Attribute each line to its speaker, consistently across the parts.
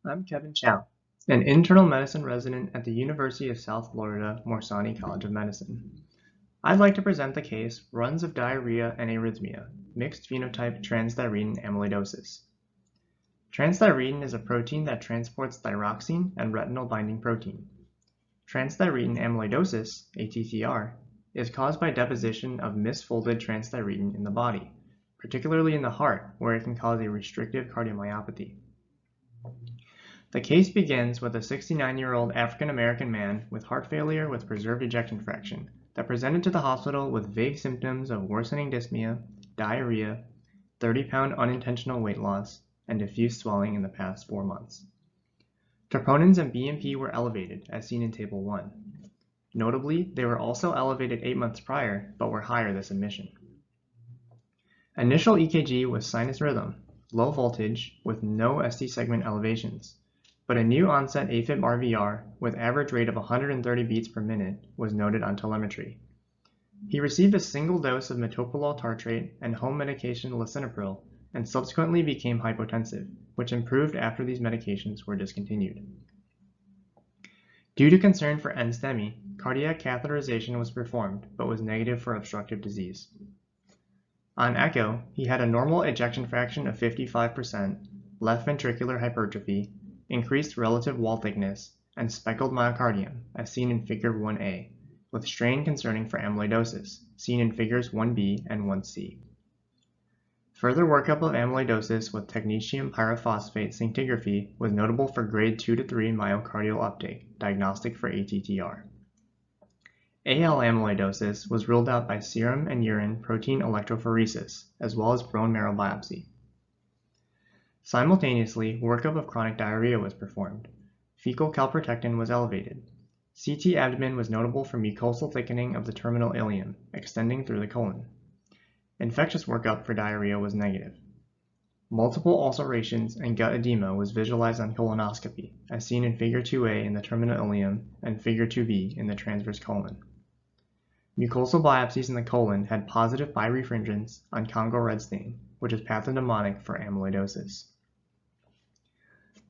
Speaker 1: I'm Kevin Chow, an internal medicine resident at the University of South Florida Morsani College of Medicine. I'd like to present the case Runs of Diarrhea and Arrhythmia, Mixed Phenotype Transthyretin Amyloidosis. Transthyretin is a protein that transports thyroxine and retinol binding protein. Transthyretin amyloidosis, ATTR, is caused by deposition of misfolded transthyretin in the body, particularly in the heart, where it can cause a restrictive cardiomyopathy. The case begins with a 69-year-old African-American man with heart failure with preserved ejection fraction that presented to the hospital with vague symptoms of worsening dyspnea, diarrhea, 30-pound unintentional weight loss, and diffuse swelling in the past 4 months. Troponins and BNP were elevated, as seen in Table 1. Notably, they were also elevated 8 months prior, but were higher this admission. Initial EKG was sinus rhythm, low voltage, with no ST segment elevations, but a new onset AFib RVR with average rate of 130 beats per minute was noted on telemetry. He received a single dose of metoprolol tartrate and home medication lisinopril and subsequently became hypotensive, which improved after these medications were discontinued. Due to concern for NSTEMI, cardiac catheterization was performed but was negative for obstructive disease. On echo, he had a normal ejection fraction of 55%, left ventricular hypertrophy, increased relative wall thickness, and speckled myocardium, as seen in Figure 1A, with strain concerning for amyloidosis, seen in Figures 1B and 1C. Further workup of amyloidosis with technetium pyrophosphate scintigraphy was notable for grade 2 to 3 myocardial uptake, diagnostic for ATTR. AL amyloidosis was ruled out by serum and urine protein electrophoresis, as well as bone marrow biopsy. Simultaneously, workup of chronic diarrhea was performed. Fecal calprotectin was elevated. CT abdomen was notable for mucosal thickening of the terminal ileum, extending through the colon. Infectious workup for diarrhea was negative. Multiple ulcerations and gut edema was visualized on colonoscopy, as seen in Figure 2A in the terminal ileum and Figure 2B in the transverse colon. Mucosal biopsies in the colon had positive birefringence on Congo red stain, which is pathognomonic for amyloidosis.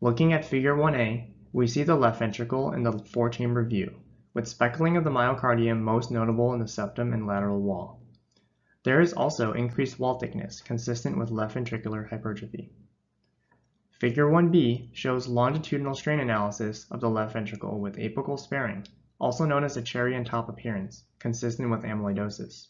Speaker 1: Looking at Figure 1A, we see the left ventricle in the 4-chamber view, with speckling of the myocardium most notable in the septum and lateral wall. There is also increased wall thickness consistent with left ventricular hypertrophy. Figure 1B shows longitudinal strain analysis of the left ventricle with apical sparing, also known as a cherry on top appearance, consistent with amyloidosis.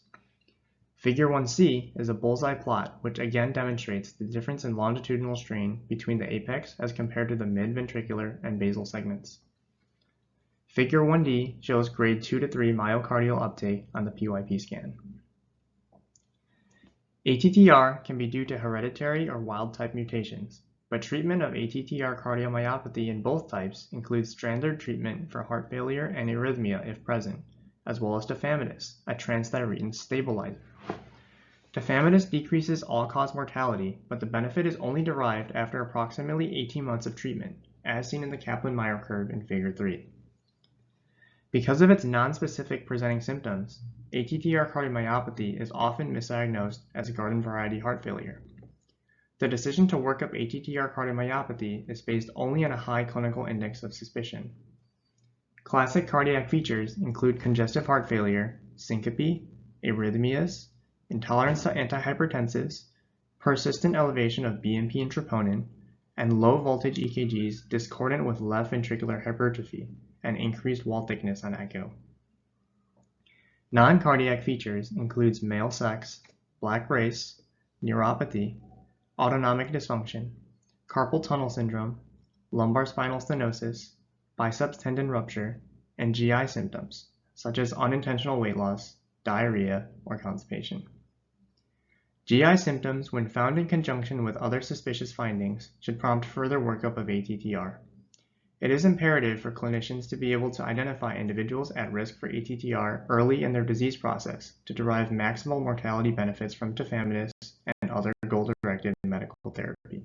Speaker 1: Figure 1C is a bullseye plot which again demonstrates the difference in longitudinal strain between the apex as compared to the mid-ventricular and basal segments. Figure 1D shows grade 2 to 3 myocardial uptake on the PYP scan. ATTR can be due to hereditary or wild-type mutations, but treatment of ATTR cardiomyopathy in both types includes standard treatment for heart failure and arrhythmia if present, as well as tafamidis, a transthyretin stabilizer. Tafamidis decreases all-cause mortality, but the benefit is only derived after approximately 18 months of treatment, as seen in the Kaplan-Meier curve in Figure 3. Because of its nonspecific presenting symptoms, ATTR cardiomyopathy is often misdiagnosed as garden variety heart failure. The decision to work up ATTR cardiomyopathy is based only on a high clinical index of suspicion. Classic cardiac features include congestive heart failure, syncope, arrhythmias, intolerance to antihypertensives, persistent elevation of BNP and troponin, and low voltage EKGs discordant with left ventricular hypertrophy and increased wall thickness on echo. Non-cardiac features includes male sex, black race, neuropathy, autonomic dysfunction, carpal tunnel syndrome, lumbar spinal stenosis, biceps tendon rupture, and GI symptoms, such as unintentional weight loss, diarrhea, or constipation. GI symptoms, when found in conjunction with other suspicious findings, should prompt further workup of ATTR. It is imperative for clinicians to be able to identify individuals at risk for ATTR early in their disease process to derive maximal mortality benefits from tafamidis and other goal-directed medical therapy.